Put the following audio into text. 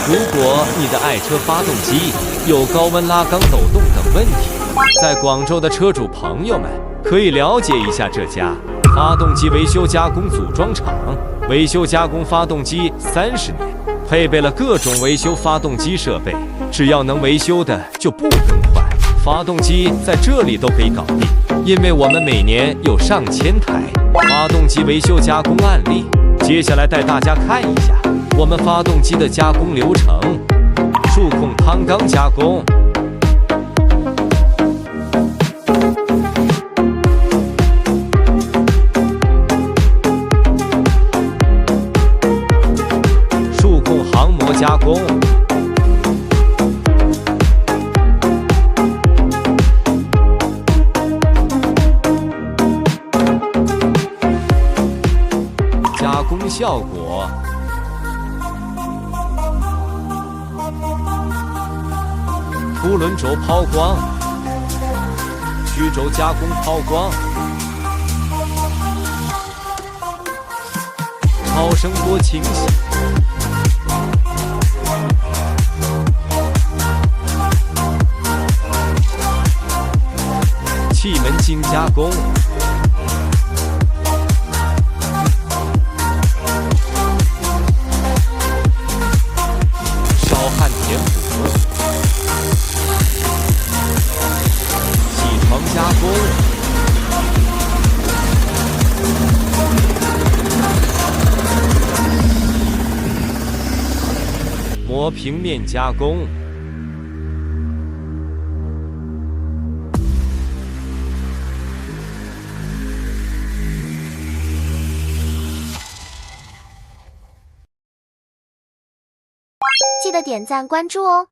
如果你的爱车发动机有高温拉缸抖动等问题，在广州的车主朋友们可以了解一下这家发动机维修加工组装厂。维修加工发动机30年，配备了各种维修发动机设备，只要能维修的就不更换。发动机在这里都可以搞定，因为我们每年有上千台发动机维修加工案例。接下来带大家看一下我们发动机的加工流程。数控汤缸加工，数控航模加工，加工效果，凸轮轴抛光，曲轴加工抛光，超声波清洗，气门筋加工，烧焊填补，起床加工，磨平面加工，记得点赞关注哦。